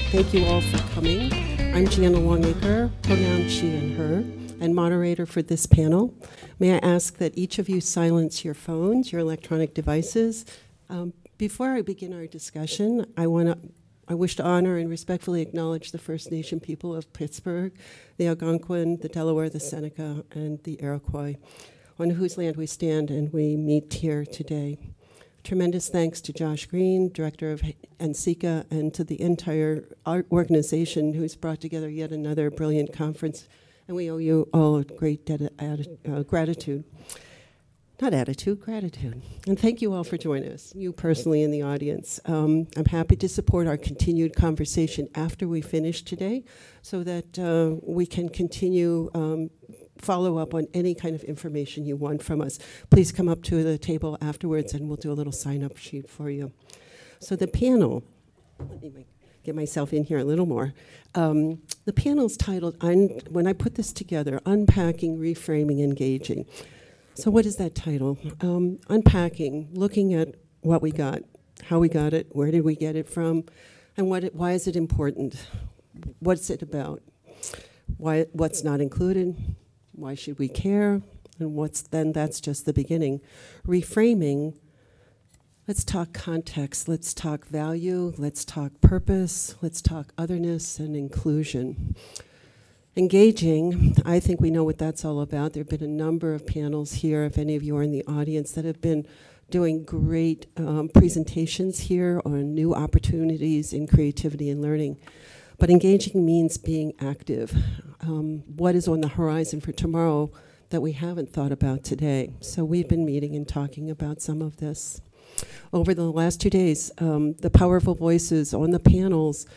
Thank you all for coming. I'm Gianna Longacre, pronoun she and her, and moderator for this panel. May I ask that each of you silence your phones, your electronic devices. Before I begin our discussion, I wish to honor and respectfully acknowledge the First Nation people of Pittsburgh, the Algonquin, the Delaware, the Seneca, and the Iroquois, on whose land we stand and we meet here today. Tremendous thanks to Josh Green, director of NCECA, and to the entire organization who's brought together yet another brilliant conference. And we owe you all a great gratitude. Not attitude, gratitude. And thank you all for joining us, you personally in the audience. I'm happy to support our continued conversation after we finish today so that we can continue follow up on any kind of information you want from us. Please come up to the table afterwards and we'll do a little sign-up sheet for you. So the panel, let me get myself in here a little more. The panel's titled, when I put this together, Unpacking, Reframing, Engaging. So what is that title? Unpacking, looking at what we got, how we got it, where did we get it from, and why is it important? What's it about? What's not included? Why should we care? And then that's just the beginning. Reframing, let's talk context, let's talk value, let's talk purpose, let's talk otherness and inclusion. Engaging, I think we know what that's all about. There have been a number of panels here, if any of you are in the audience, that have been doing great presentations here on new opportunities in creativity and learning. But engaging means being active. What is on the horizon for tomorrow that we haven't thought about today? So we've been meeting and talking about some of this. Over the last 2 days, the powerful voices on the panels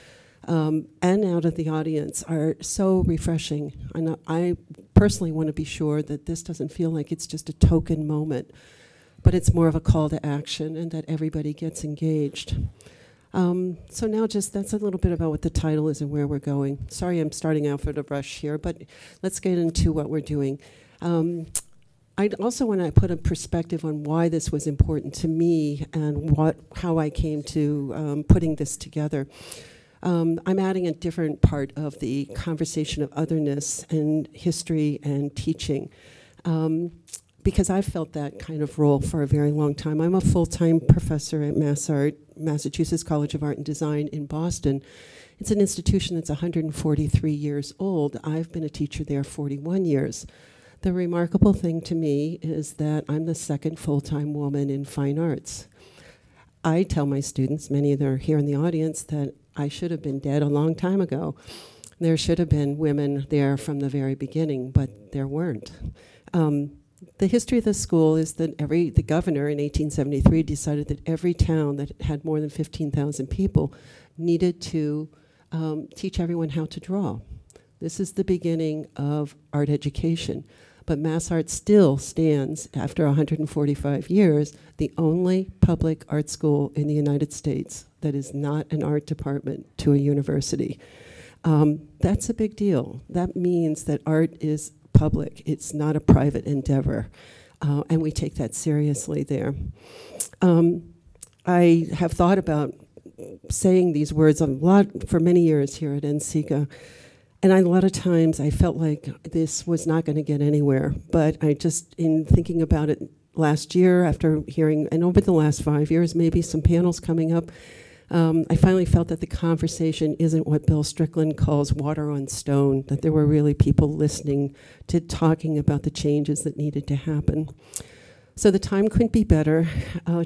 and out of the audience are so refreshing. And I personally want to be sure that this doesn't feel like it's just a token moment, but it's more of a call to action and that everybody gets engaged. So now that's a little bit about what the title is and where we're going. Sorry I'm starting out for the rush here, but let's get into what we're doing. I also want to put a perspective on why this was important to me and how I came to putting this together. I'm adding a different part of the conversation of otherness and history and teaching. Because I've felt that kind of role for a very long time. I'm a full-time professor at Massachusetts College of Art and Design in Boston. It's an institution that's 143 years old. I've been a teacher there 41 years. The remarkable thing to me is that I'm the second full-time woman in fine arts. I tell my students, many of them are here in the audience, that I should have been dead a long time ago. There should have been women there from the very beginning, but there weren't. The history of the school is that the governor in 1873 decided that every town that had more than 15,000 people needed to teach everyone how to draw. This is the beginning of art education. But Mass Art still stands, after 145 years, the only public art school in the United States that is not an art department to a university. That's a big deal. That means that art is public. It's not a private endeavor. And we take that seriously there. I have thought about saying these words a lot for many years here at NCECA. And a lot of times I felt like this was not going to get anywhere. But in thinking about it last year, after hearing, and over the last 5 years, maybe some panels coming up, I finally felt that the conversation isn't what Bill Strickland calls water on stone, that there were really people listening to talking about the changes that needed to happen. So the time couldn't be better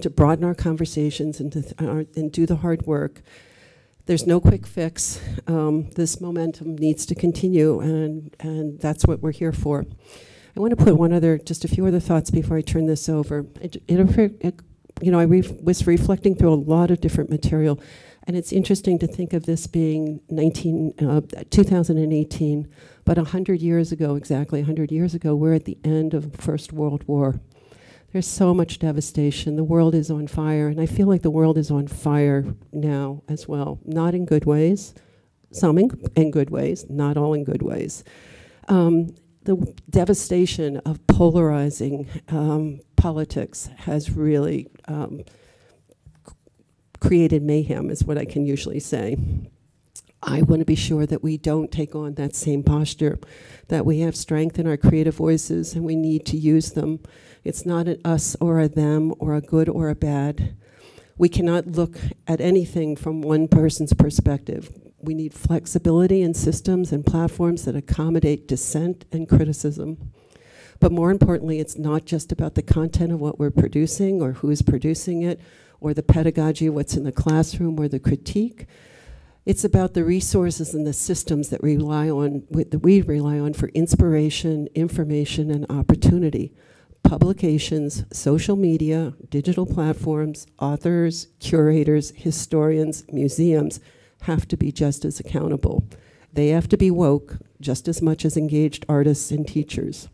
to broaden our conversations and do the hard work. There's no quick fix. This momentum needs to continue, and that's what we're here for. I want to put just a few other thoughts before I turn this over. I was reflecting through a lot of different material, and it's interesting to think of this being 2018, but 100 years ago, exactly 100 years ago, we're at the end of the First World War. There's so much devastation. The world is on fire, and I feel like the world is on fire now as well. Not in good ways, some in good ways, not all in good ways. The devastation of polarizing politics has really created mayhem, is what I can usually say. I want to be sure that we don't take on that same posture, that we have strength in our creative voices and we need to use them. It's not an us or a them or a good or a bad. We cannot look at anything from one person's perspective. We need flexibility in systems and platforms that accommodate dissent and criticism. But more importantly, it's not just about the content of what we're producing or who is producing it or the pedagogy of what's in the classroom or the critique. It's about the resources and the systems that we rely on for inspiration, information, and opportunity. Publications, social media, digital platforms, authors, curators, historians, museums have to be just as accountable. They have to be woke just as much as engaged artists and teachers.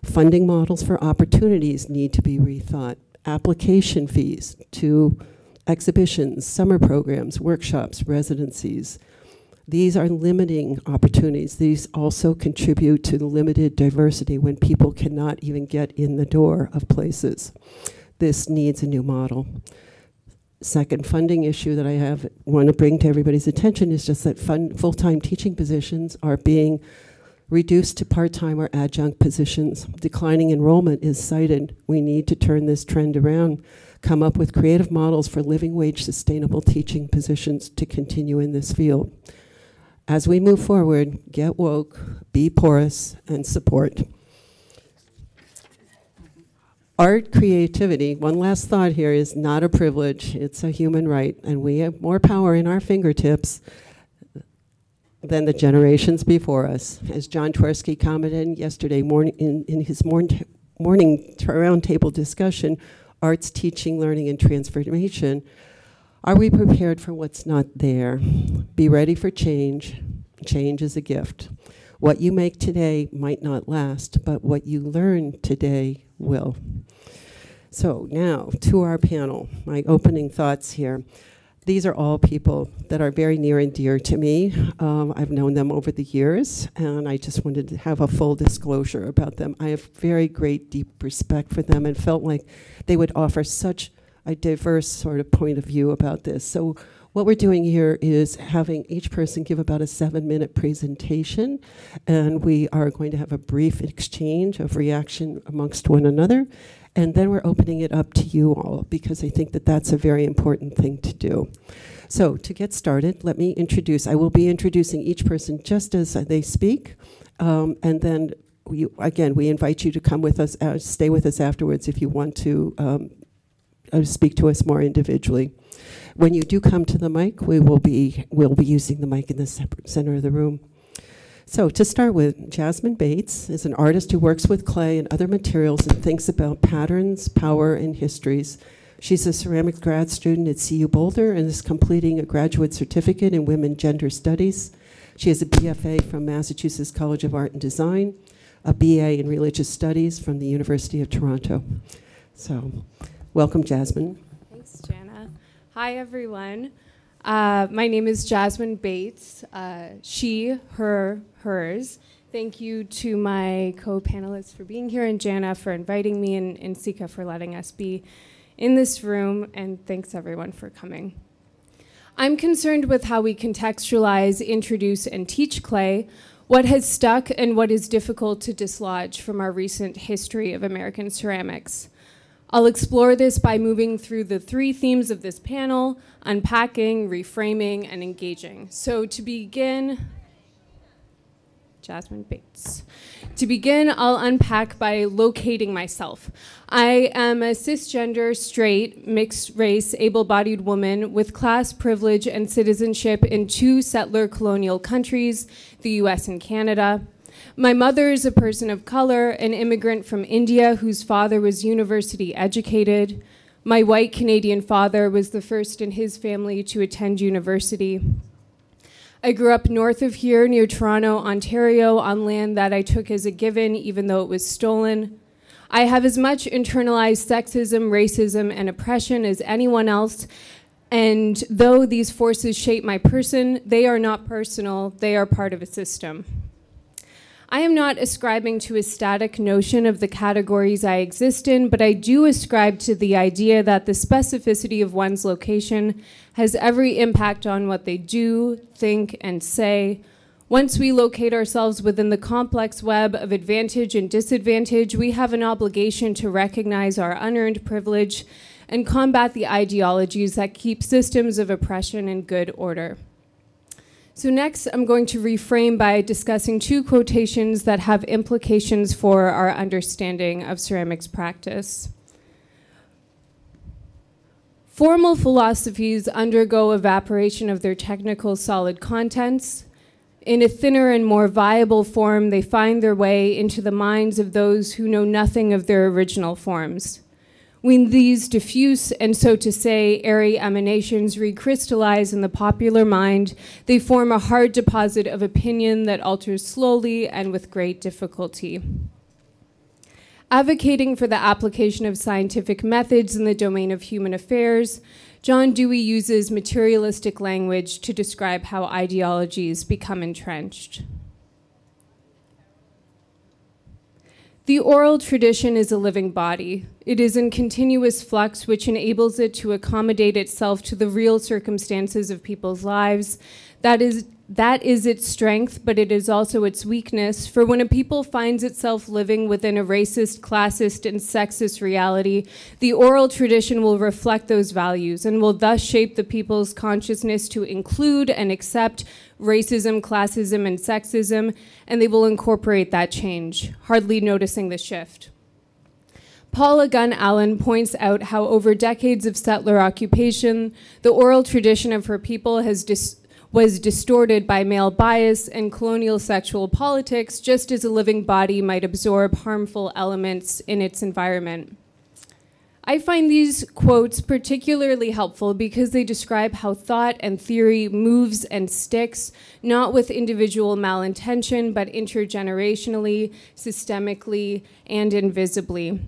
Funding models for opportunities need to be rethought. Application fees to exhibitions, summer programs, workshops, residencies. These are limiting opportunities. These also contribute to the limited diversity when people cannot even get in the door of places. This needs a new model. Second funding issue that I want to bring to everybody's attention is just that full-time teaching positions are being reduced to part-time or adjunct positions. Declining enrollment is cited. We need to turn this trend around, come up with creative models for living wage sustainable teaching positions to continue in this field. As we move forward, get woke, be porous, and support. Art creativity, one last thought here, is not a privilege, it's a human right, and we have more power in our fingertips than the generations before us. As John Twersky commented yesterday morning in his morning roundtable discussion, arts, teaching, learning, and transformation. Are we prepared for what's not there? Be ready for change. Change is a gift. What you make today might not last, but what you learn today will. So now to our panel, my opening thoughts here. These are all people that are very near and dear to me. I've known them over the years, and I just wanted to have a full disclosure about them. I have very great, deep respect for them and felt like they would offer such a diverse sort of point of view about this. So what we're doing here is having each person give about a 7-minute presentation, and we are going to have a brief exchange of reaction amongst one another. And then we're opening it up to you all, because I think that that's a very important thing to do. So to get started, let me introduce, I will be introducing each person just as they speak. And then, again, we invite you to come with us, stay with us afterwards if you want to speak to us more individually. When you do come to the mic, we'll be using the mic in the center of the room. So to start with, Jasmine Bates is an artist who works with clay and other materials and thinks about patterns, power, and histories. She's a ceramics grad student at CU Boulder and is completing a graduate certificate in Women Gender Studies. She has a BFA from Massachusetts College of Art and Design, a BA in Religious Studies from the University of Toronto. So, welcome, Jasmine. Thanks, Jana. Hi, everyone. My name is Jasmine Bates. She, her, hers. Thank you to my co-panelists for being here, and Jana for inviting me, and Sika for letting us be in this room, and thanks everyone for coming. I'm concerned with how we contextualize, introduce, and teach clay, what has stuck and what is difficult to dislodge from our recent history of American ceramics. I'll explore this by moving through the 3 themes of this panel: unpacking, reframing, and engaging. So to begin, Jasmine Bates. To begin, I'll unpack by locating myself. I am a cisgender, straight, mixed-race, able-bodied woman with class, privilege, and citizenship in 2 settler colonial countries, the US and Canada. My mother is a person of color, an immigrant from India whose father was university educated. My white Canadian father was the first in his family to attend university. I grew up north of here near Toronto, Ontario, on land that I took as a given, even though it was stolen. I have as much internalized sexism, racism, and oppression as anyone else, and though these forces shape my person, they are not personal, they are part of a system. I am not ascribing to a static notion of the categories I exist in, but I do ascribe to the idea that the specificity of one's location has every impact on what they do, think, and say. Once we locate ourselves within the complex web of advantage and disadvantage, we have an obligation to recognize our unearned privilege and combat the ideologies that keep systems of oppression in good order. So next, I'm going to reframe by discussing two quotations that have implications for our understanding of ceramics practice. Formal philosophies undergo evaporation of their technical solid contents. In a thinner and more viable form, they find their way into the minds of those who know nothing of their original forms. When these diffuse and, so to say, airy emanations recrystallize in the popular mind, they form a hard deposit of opinion that alters slowly and with great difficulty. Advocating for the application of scientific methods in the domain of human affairs, John Dewey uses materialistic language to describe how ideologies become entrenched. The oral tradition is a living body. It is in continuous flux, which enables it to accommodate itself to the real circumstances of people's lives. That is its strength, but it is also its weakness, for when a people finds itself living within a racist, classist, and sexist reality, the oral tradition will reflect those values and will thus shape the people's consciousness to include and accept racism, classism, and sexism, and they will incorporate that change, hardly noticing the shift. Paula Gunn Allen points out how over decades of settler occupation, the oral tradition of her people was distorted by male bias and colonial sexual politics, just as a living body might absorb harmful elements in its environment. I find these quotes particularly helpful because they describe how thought and theory moves and sticks, not with individual malintention, but intergenerationally, systemically, and invisibly.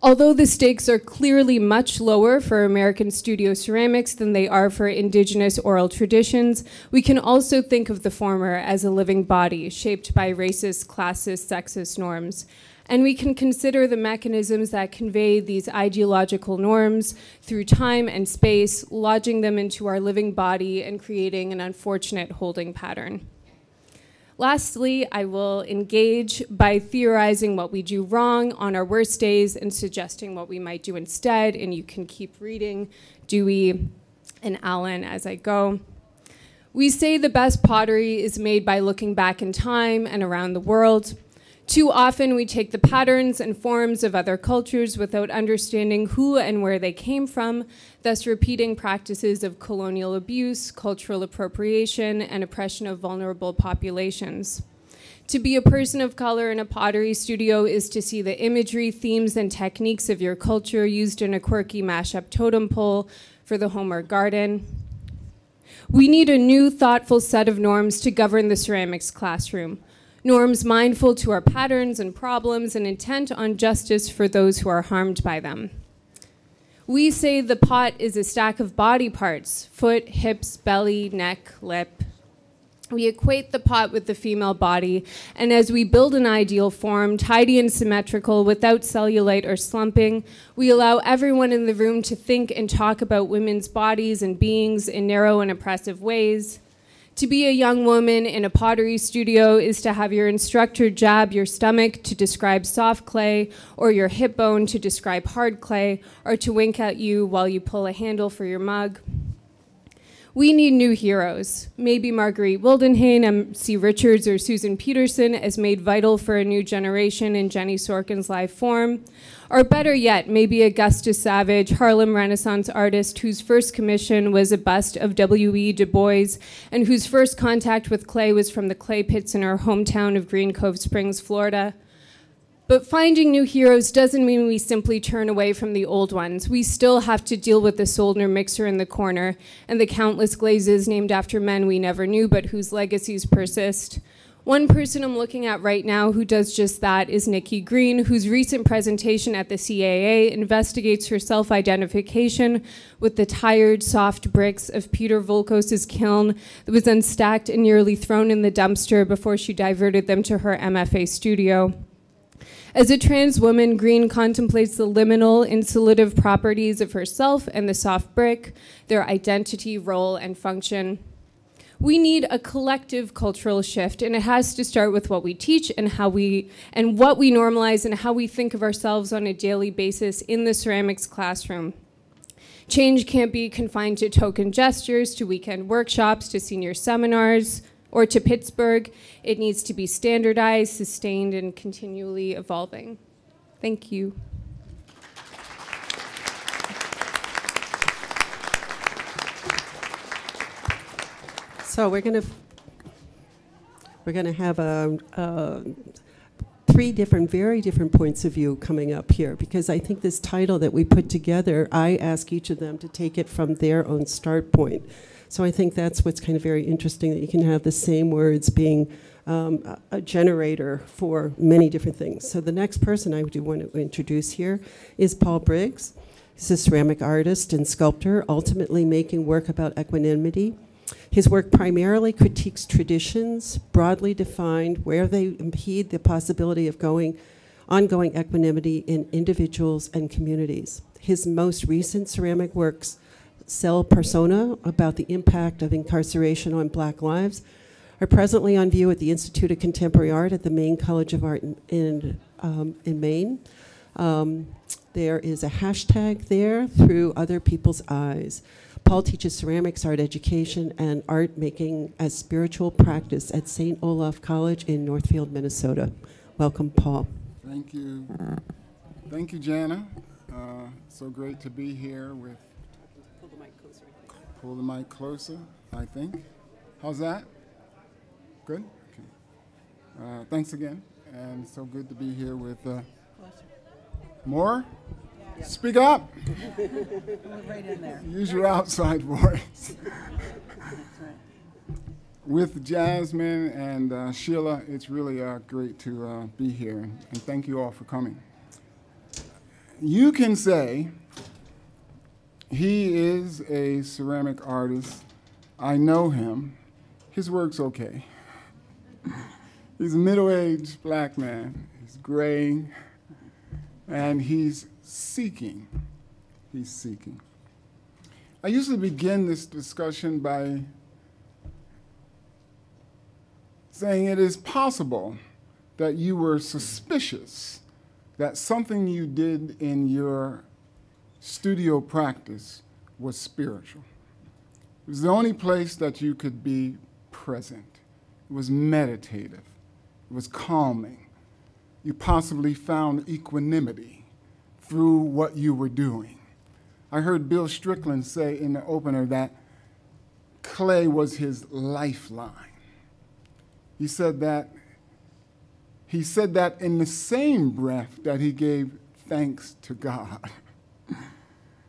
Although the stakes are clearly much lower for American studio ceramics than they are for indigenous oral traditions, we can also think of the former as a living body shaped by racist, classist, sexist norms. And we can consider the mechanisms that convey these ideological norms through time and space, lodging them into our living body and creating an unfortunate holding pattern. Lastly, I will engage by theorizing what we do wrong on our worst days and suggesting what we might do instead, and you can keep reading Dewey and Allen as I go. We say the best pottery is made by looking back in time and around the world. Too often we take the patterns and forms of other cultures without understanding who and where they came from, thus repeating practices of colonial abuse, cultural appropriation, and oppression of vulnerable populations. To be a person of color in a pottery studio is to see the imagery, themes, and techniques of your culture used in a quirky mashup totem pole for the home or garden. We need a new, thoughtful set of norms to govern the ceramics classroom. Norms mindful to our patterns and problems and intent on justice for those who are harmed by them. We say the pot is a stack of body parts: foot, hips, belly, neck, lip. We equate the pot with the female body, and as we build an ideal form, tidy and symmetrical, without cellulite or slumping, we allow everyone in the room to think and talk about women's bodies and beings in narrow and oppressive ways. To be a young woman in a pottery studio is to have your instructor jab your stomach to describe soft clay, or your hip bone to describe hard clay, or to wink at you while you pull a handle for your mug. We need new heroes. Maybe Marguerite Wildenhain, M.C. Richards, or Susan Peterson as made vital for a new generation in Jenny Sorkin's live form. Or better yet, maybe Augusta Savage, Harlem Renaissance artist whose first commission was a bust of W.E. Du Bois and whose first contact with clay was from the clay pits in her hometown of Green Cove Springs, Florida. But finding new heroes doesn't mean we simply turn away from the old ones. We still have to deal with the Soldner mixer in the corner and the countless glazes named after men we never knew but whose legacies persist. One person I'm looking at right now who does just that is Nikki Green, whose recent presentation at the CAA investigates her self-identification with the tired, soft bricks of Peter Volkos's kiln that was unstacked and nearly thrown in the dumpster before she diverted them to her MFA studio. As a trans woman, Green contemplates the liminal, insulative properties of herself and the soft brick, their identity, role, and function. We need a collective cultural shift, and it has to start with what we teach and what we normalize and how we think of ourselves on a daily basis in the ceramics classroom. Change can't be confined to token gestures, to weekend workshops, to senior seminars, or to Pittsburgh. It needs to be standardized, sustained, and continually evolving. Thank you. So we're going to have three very different points of view coming up here, because I think this title that we put together, I ask each of them to take it from their own start point. So I think that's what's kind of very interesting, that you can have the same words being a generator for many different things. So the next person I do want to introduce here is Paul Briggs. He's a ceramic artist and sculptor, ultimately making work about equanimity. His work primarily critiques traditions, broadly defined, where they impede the possibility of ongoing equanimity in individuals and communities. His most recent ceramic works, Cell Persona, about the impact of incarceration on Black lives, are presently on view at the Institute of Contemporary Art at the Maine College of Art in Maine. There is a hashtag there, Through Other People's Eyes. Paul teaches ceramics, art education, and art making as spiritual practice at St. Olaf College in Northfield, Minnesota. Welcome, Paul. Thank you. Thank you, Jana. So great to be here with... Pull the mic closer. Pull the mic closer, I think. How's that? Good? Okay. Thanks again. And so good to be here with... More? Yeah. Speak up. Right in there. Use your outside voice. That's right. With Jasmine and Sheila, it's really great to be here. And thank you all for coming. You can say he is a ceramic artist. I know him. His work's okay. He's a middle-aged black man. He's gray. And he's seeking. He's seeking. I usually begin this discussion by saying it is possible that you were suspicious that something you did in your studio practice was spiritual. It was the only place that you could be present. It was meditative. It was calming. You possibly found equanimity through what you were doing. I heard Bill Strickland say in the opener that clay was his lifeline. He said that in the same breath that he gave thanks to God.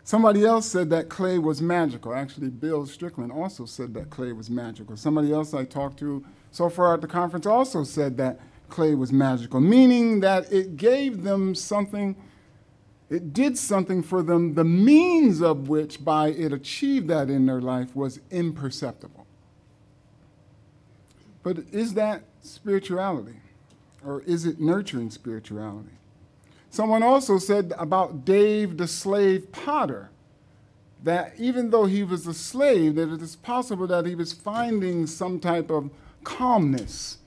Somebody else said that clay was magical. Actually, Bill Strickland also said that clay was magical. Somebody else I talked to so far at the conference also said that clay was magical, meaning that it gave them something, it did something for them, the means of which by it achieved that in their life was imperceptible. But is that spirituality? Or is it nurturing spirituality? Someone also said about Dave the slave potter that even though he was a slave, that it is possible that he was finding some type of calmness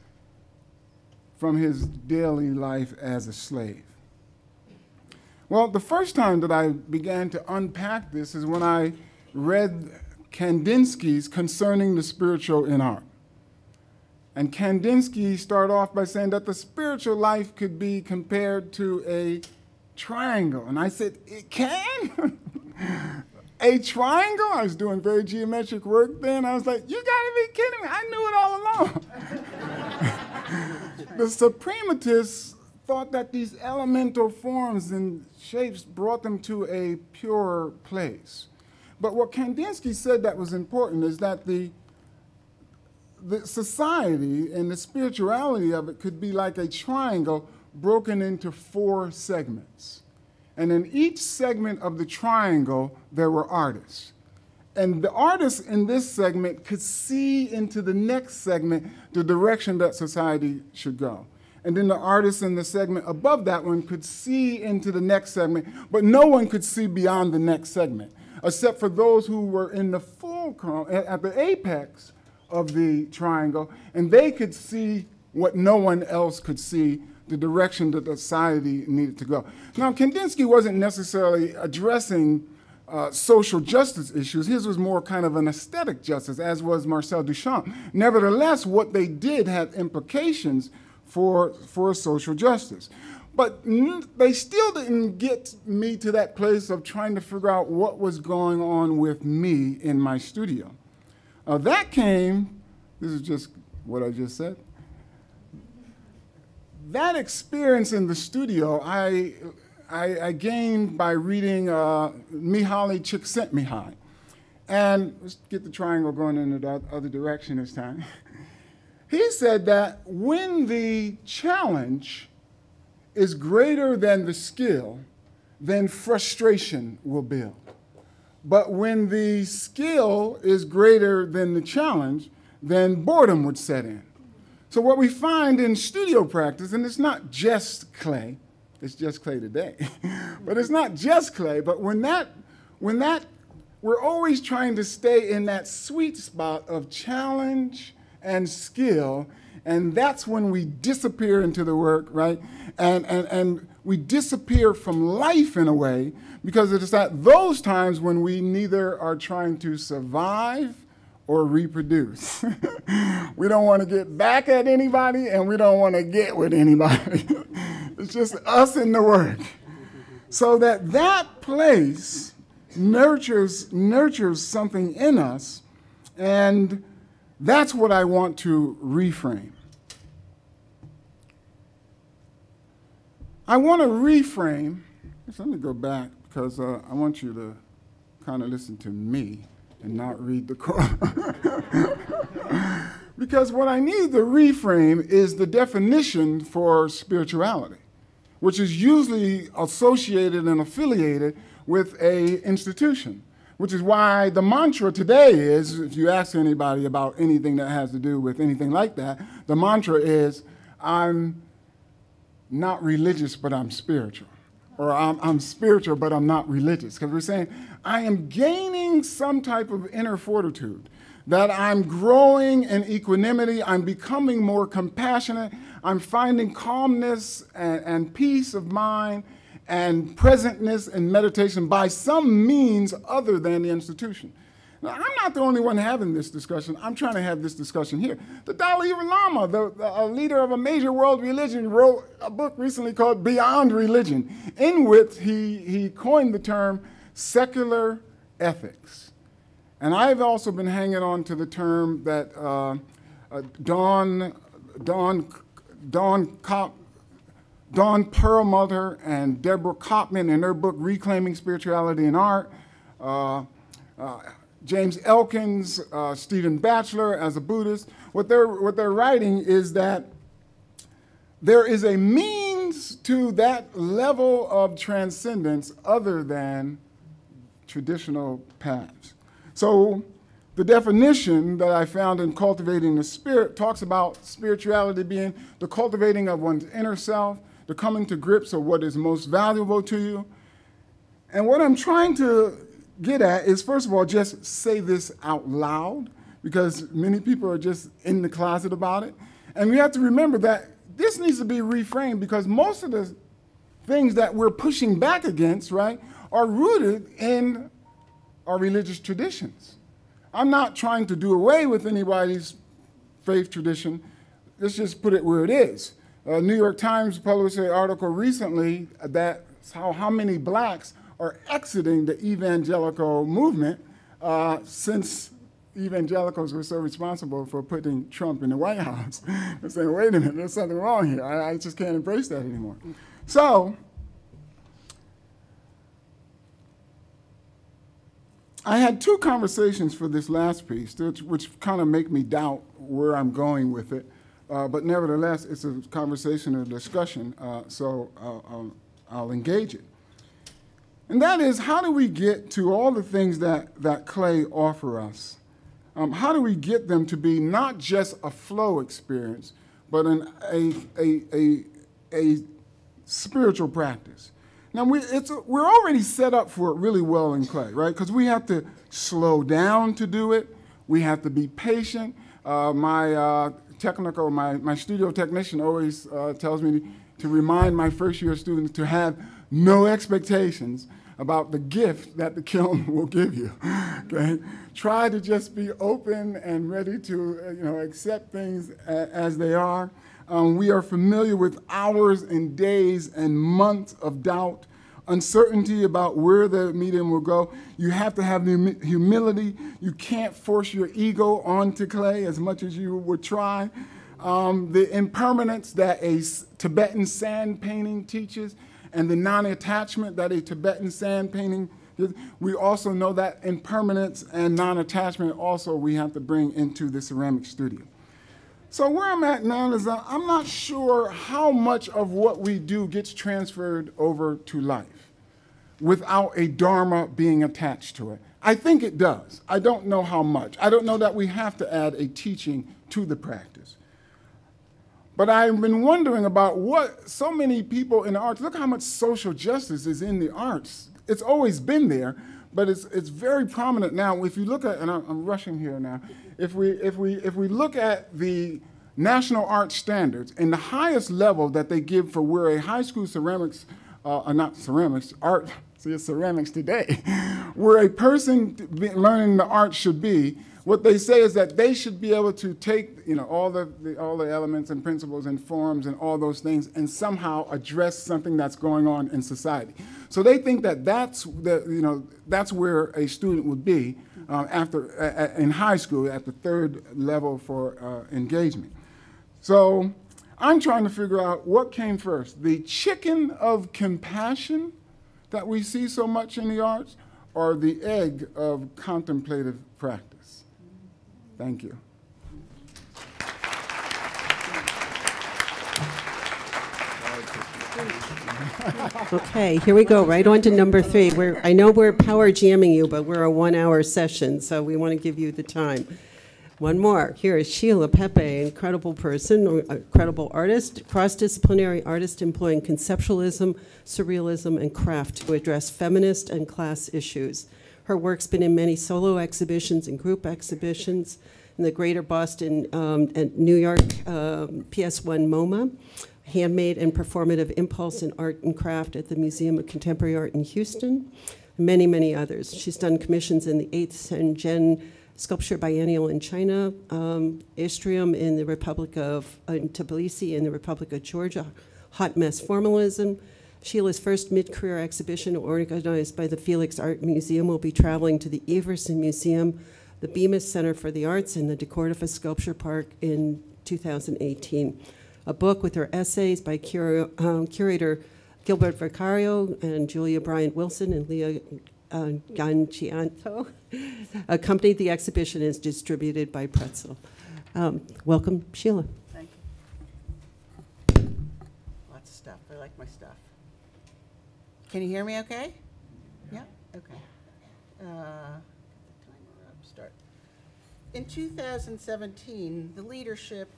from his daily life as a slave. Well, the first time that I began to unpack this is when I read Kandinsky's Concerning the Spiritual in Art. And Kandinsky started off by saying that the spiritual life could be compared to a triangle. And I said, it can? A triangle? I was doing very geometric work then. I was like, you gotta be kidding me. I knew it all along. The suprematists thought that these elemental forms and shapes brought them to a pure place. But what Kandinsky said that was important is that the the society and the spirituality of it could be like a triangle broken into 4 segments. And in each segment of the triangle, there were artists. And the artists in this segment could see into the next segment the direction that society should go. And then the artists in the segment above that one could see into the next segment, but no one could see beyond the next segment, except for those who were in the fulcrum, at the apex of the triangle, and they could see what no one else could see, the direction that the society needed to go. Now, Kandinsky wasn't necessarily addressing social justice issues. His was more kind of an aesthetic justice, as was Marcel Duchamp. Nevertheless, what they did had implications for social justice. But they still didn't get me to that place of trying to figure out what was going on with me in my studio. That came, this is just what I just said, that experience in the studio I gained by reading Mihaly Csikszentmihalyi. And let's get the triangle going in the other direction this time. He said that when the challenge is greater than the skill, then frustration will build. But when the skill is greater than the challenge, then boredom would set in. So what we find in studio practice, and it's not just clay, it's just clay today, but it's not just clay, but when we're always trying to stay in that sweet spot of challenge and skill, and that's when we disappear into the work, right? And we disappear from life in a way, because it's at those times when we neither are trying to survive or reproduce. We don't want to get back at anybody, and we don't want to get with anybody. It's just us in the work. So that place nurtures something in us, and that's what I want to reframe. I want to reframe. Let me go back, because I want you to kind of listen to me and not read the quote. Because what I need to reframe is the definition for spirituality, which is usually associated and affiliated with an institution, which is why the mantra today is, if you ask anybody about anything that has to do with anything like that, the mantra is, I'm not religious, but I'm spiritual. Or I'm spiritual, but I'm not religious. Because we're saying, I am gaining some type of inner fortitude, that I'm growing in equanimity, I'm becoming more compassionate, I'm finding calmness and peace of mind and presentness and meditation by some means other than the institution. Now, I'm not the only one having this discussion. I'm trying to have this discussion here. The Dalai Lama, the leader of a major world religion, wrote a book recently called Beyond Religion, in which he coined the term secular ethics. And I've also been hanging on to the term that Dawn Perlmutter and Deborah Kopman in their book Reclaiming Spirituality in Art, James Elkins, Stephen Batchelor as a Buddhist, what they're writing is that there is a means to that level of transcendence other than traditional paths. So the definition that I found in Cultivating the Spirit talks about spirituality being the cultivating of one's inner self, the coming to grips of what is most valuable to you. And what I'm trying to get at is, first of all, just say this out loud, because many people are just in the closet about it. And we have to remember that this needs to be reframed, because most of the things that we're pushing back against, right, are rooted in our religious traditions. I'm not trying to do away with anybody's faith tradition. Let's just put it where it is. New York Times published an article recently that how many blacks are exiting the evangelical movement since evangelicals were so responsible for putting Trump in the White House. They're saying, wait a minute, there's something wrong here. I just can't embrace that anymore. So I had two conversations for this last piece, which kind of make me doubt where I'm going with it. But nevertheless, it's a conversation or discussion, so I'll engage it. And that is, how do we get to all the things that clay offer us? How do we get them to be not just a flow experience, but a spiritual practice? Now, we're already set up for it really well in clay, right? Because we have to slow down to do it. We have to be patient. My studio technician always tells me to remind my first-year students to have no expectations about the gift that the kiln will give you. Okay? Try to just be open and ready to accept things as they are. We are familiar with hours and days and months of doubt, uncertainty about where the medium will go. You have to have the humility. You can't force your ego onto clay as much as you would try. The impermanence that a Tibetan sand painting teaches, and the non-attachment that a Tibetan sand painting gives. We also know that impermanence and non-attachment also we have to bring into the ceramic studio. So where I'm at now is I'm not sure how much of what we do gets transferred over to life without a dharma being attached to it. I think it does. I don't know how much. I don't know that we have to add a teaching to the practice. But I've been wondering about what so many people in the arts, look how much social justice is in the arts. It's always been there, but it's very prominent now. If you look at, and I'm rushing here now, if we look at the national art standards and the highest level that they give for where a high school ceramics, not ceramics, art, see it's ceramics today, where a person learning the art should be, what they say is that they should be able to take all the elements and principles and forms and all those things and somehow address something that's going on in society. So they think that that's where a student would be in high school at the third level for engagement. So I'm trying to figure out what came first, the chicken of compassion that we see so much in the arts, or the egg of contemplative practice. Thank you. Okay, here we go, right on to number 3. I know we're power jamming you, but we're a 1-hour session, so we want to give you the time. One more. Here is Sheila Pepe, incredible person, incredible artist, cross-disciplinary artist employing conceptualism, surrealism, and craft to address feminist and class issues. Her work's been in many solo exhibitions and group exhibitions in the Greater Boston and New York PS1 MoMA, Handmade and Performative Impulse in Art and Craft at the Museum of Contemporary Art in Houston, and many, many others. She's done commissions in the 8th Shenzhen Sculpture Biennial in China, Istrium in the Republic of Tbilisi in the Republic of Georgia, Hot Mess Formalism. Sheila's first mid-career exhibition organized by the Felix Art Museum will be traveling to the Everson Museum, the Bemis Center for the Arts, and the DeCordova Sculpture Park in 2018. A book with her essays by curator Gilbert Vicario and Julia Bryant Wilson and Leah Gancianto accompanied the exhibition and is distributed by Pretzel. Welcome, Sheila. Thank you. Lots of stuff. I like my stuff. Can you hear me okay? Yeah? Okay. Get the timer up. Start. In 2017, the leadership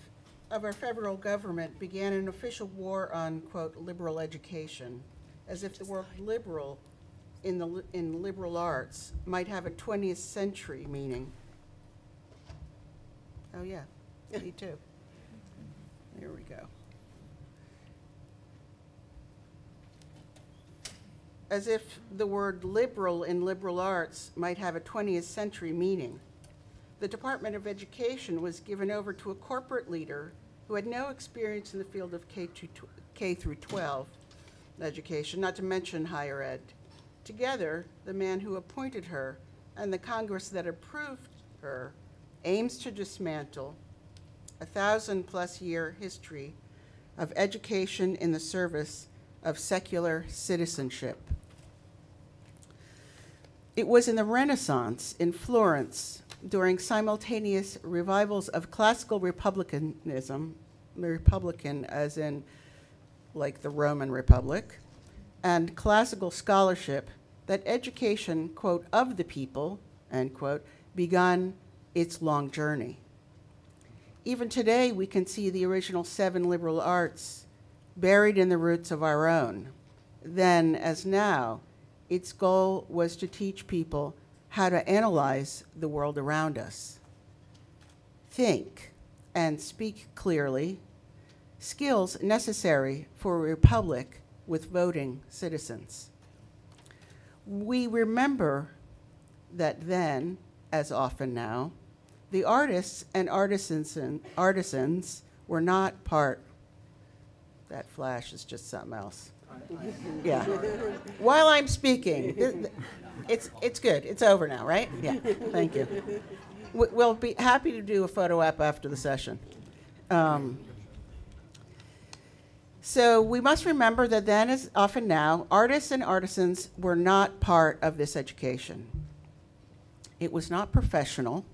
of our federal government began an official war on, quote, liberal education, as if the word liberal in liberal arts might have a 20th century meaning. Oh yeah, me too. Here we go. As if the word liberal in liberal arts might have a 20th century meaning. The Department of Education was given over to a corporate leader who had no experience in the field of K through 12 education, not to mention higher ed. Together, the man who appointed her and the Congress that approved her aims to dismantle a 1,000+ year history of education in the service of secular citizenship. It was in the Renaissance in Florence, during simultaneous revivals of classical republicanism, republican as in like the Roman Republic, and classical scholarship, that education, quote, of the people, end quote, begun its long journey. Even today, we can see the original 7 liberal arts buried in the roots of our own. Then, as now, its goal was to teach people how to analyze the world around us, think and speak clearly, skills necessary for a republic with voting citizens. We remember that then, as often now, the artists and artisans were not part. That flash is just something else. Yeah. While I'm speaking, it's good. It's over now, right? Yeah. Thank you. We'll be happy to do a photo op after the session. So we must remember that then, as often now, artists and artisans were not part of this education. It was not professional.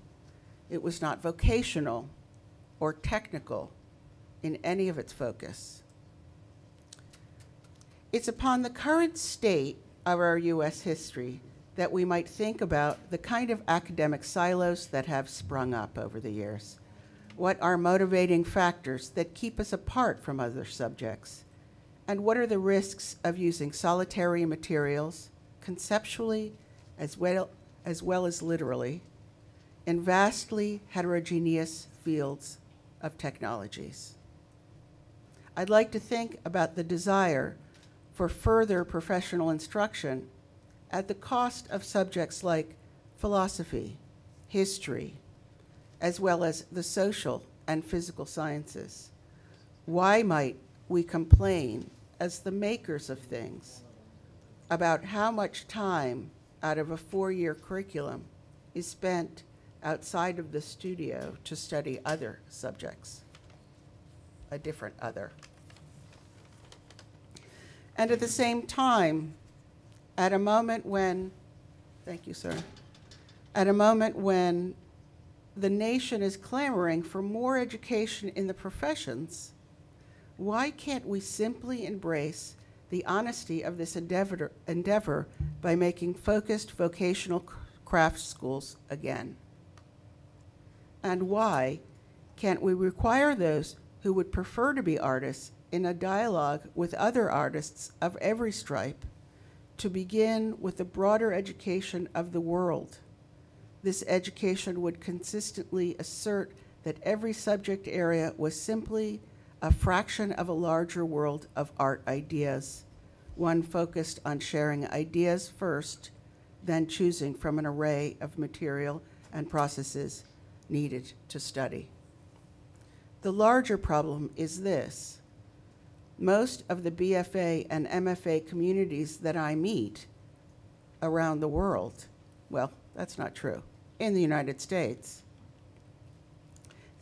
It was not vocational or technical in any of its focus. It's upon the current state of our U.S. history that we might think about the kind of academic silos that have sprung up over the years. What are motivating factors that keep us apart from other subjects? And what are the risks of using solitary materials, conceptually as well as literally, in vastly heterogeneous fields of technologies? I'd like to think about the desire for further professional instruction at the cost of subjects like philosophy, history, as well as the social and physical sciences. Why might we complain as the makers of things about how much time out of a 4-year curriculum is spent outside of the studio to study other subjects, a different other? And at the same time, at a moment when, thank you, sir, at a moment when the nation is clamoring for more education in the professions, why can't we simply embrace the honesty of this endeavor by making focused vocational craft schools again? And why can't we require those who would prefer to be artists in a dialogue with other artists of every stripe to begin with the broader education of the world? This education would consistently assert that every subject area was simply a fraction of a larger world of art ideas, one focused on sharing ideas first, then choosing from an array of material and processes needed to study. The larger problem is this. Most of the BFA and MFA communities that I meet around the world, well, that's not true, in the United States,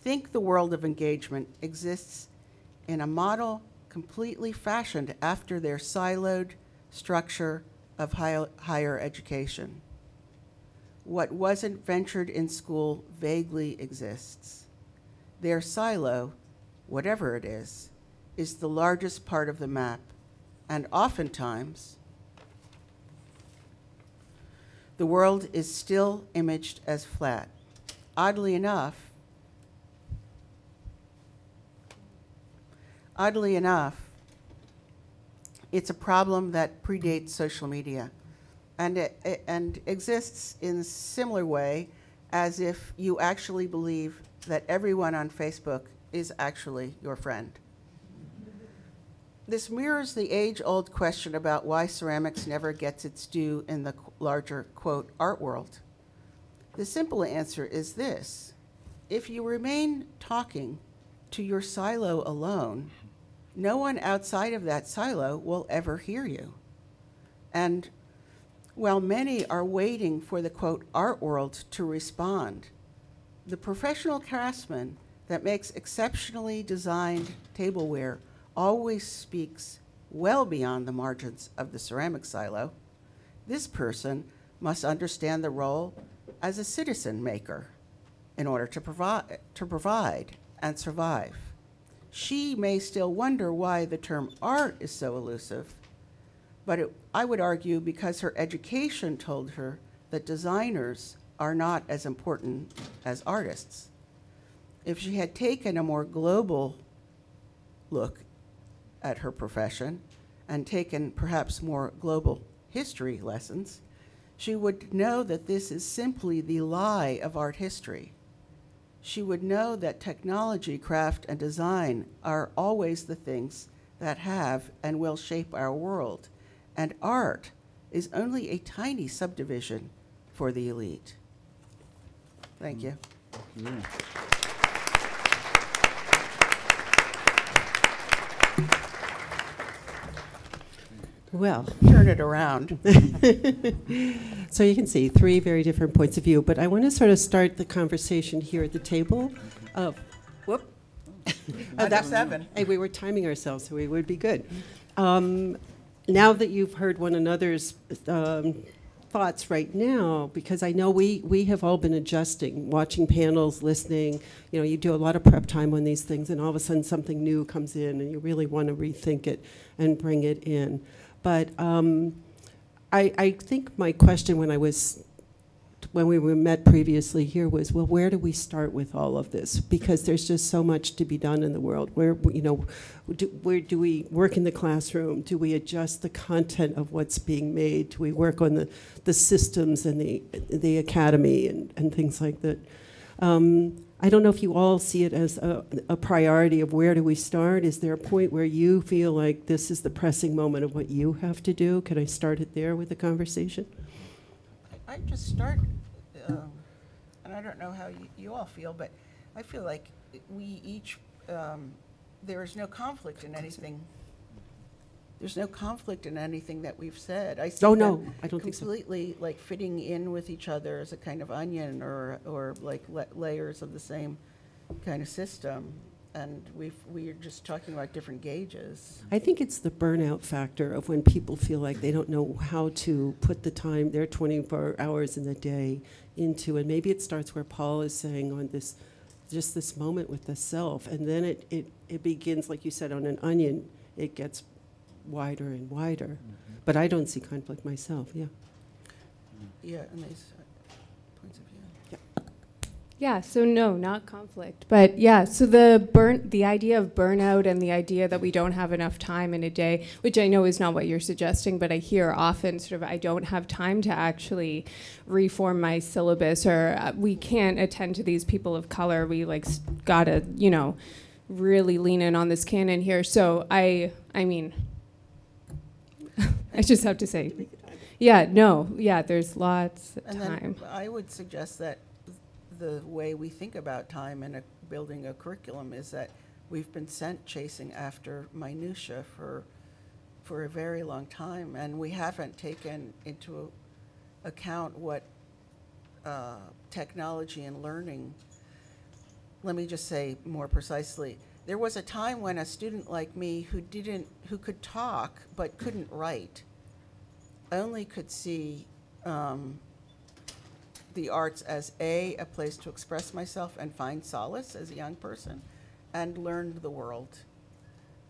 think the world of engagement exists in a model completely fashioned after their siloed structure of higher education. What wasn't ventured in school vaguely exists. Their silo, whatever it is the largest part of the map, and oftentimes, the world is still imaged as flat. Oddly enough, it's a problem that predates social media and exists in a similar way as if you actually believe that everyone on Facebook is actually your friend. This mirrors the age-old question about why ceramics never gets its due in the larger, quote, art world. The simple answer is this. If you remain talking to your silo alone, no one outside of that silo will ever hear you. And while many are waiting for the, quote, art world to respond, the professional craftsman that makes exceptionally designed tableware always speaks well beyond the margins of the ceramic silo. This person must understand the role as a citizen maker in order to provide and survive. She may still wonder why the term art is so elusive, but I would argue because her education told her that designers are not as important as artists. If she had taken a more global look at her profession and taken perhaps more global history lessons, she would know that this is simply the lie of art history. She would know that technology, craft, and design are always the things that have and will shape our world, and art is only a tiny subdivision for the elite. Thank you. Yeah. Well, Turn it around. so you can see 3 very different points of view, but I want to sort of start the conversation here at the table of, whoop. That's 7. Hey, we were timing ourselves, so we would be good. Now that you've heard one another's thoughts right now, because I know we have all been adjusting, watching panels, listening. You know, you do a lot of prep time on these things, and all of a sudden something new comes in, and you really want to rethink it and bring it in. But I think my question when we were met previously here was, well, where do we start with all of this? Because there's just so much to be done in the world. Where do we work in the classroom? Do we adjust the content of what's being made? Do we work on the systems and the academy and things like that? I don't know if you all see it as a priority of where do we start. Is there a point where you feel like this is the pressing moment of what you have to do? Can I start it there with the conversation? I just start, and I don't know how you all feel, but I feel like we each, there is no conflict in anything. There's no conflict in anything that we've said. I see Oh, no, I don't think so. completely like fitting in with each other as a kind of onion or like layers of the same kind of system. And we're just talking about different gauges. I think it's the burnout factor of when people feel like they don't know how to put the time, their 24 hours in the day into, and maybe it starts where Paul is saying on this, just this moment with the self, and then it begins, like you said, on an onion, it gets wider and wider. Mm-hmm. But I don't see conflict myself, yeah. Yeah, and these points of view. Yeah. Yeah, so no, not conflict. But yeah, so the idea of burnout and the idea that we don't have enough time in a day, which I know is not what you're suggesting, but I hear often sort of I don't have time to actually reform my syllabus, or we can't attend to these people of color. We like gotta, really lean in on this canon here. So I mean, I just have to say, there's lots of time. Then I would suggest that the way we think about time in building a curriculum is that we've been sent chasing after minutia for a very long time, and we haven't taken into account what technology and learning. Let me just say more precisely. There was a time when a student like me who could talk but couldn't write, only could see the arts as a place to express myself and find solace as a young person, and learned the world.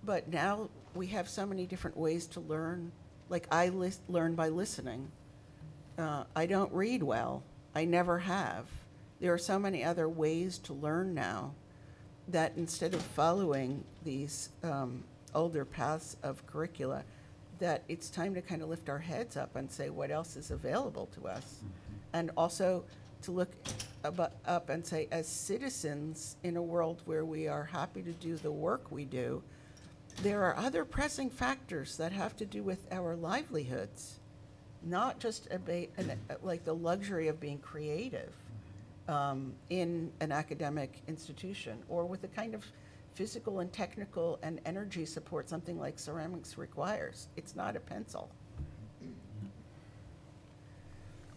But now we have so many different ways to learn. Like I learn by listening. I don't read well. I never have. There are so many other ways to learn now that instead of following these older paths of curricula, that it's time to kind of lift our heads up and say what else is available to us. Mm-hmm. And also to look up and say, as citizens in a world where we are happy to do the work we do, there are other pressing factors that have to do with our livelihoods, not just like the luxury of being creative in an academic institution, or with the kind of physical and technical and energy support something like ceramics requires. It's not a pencil.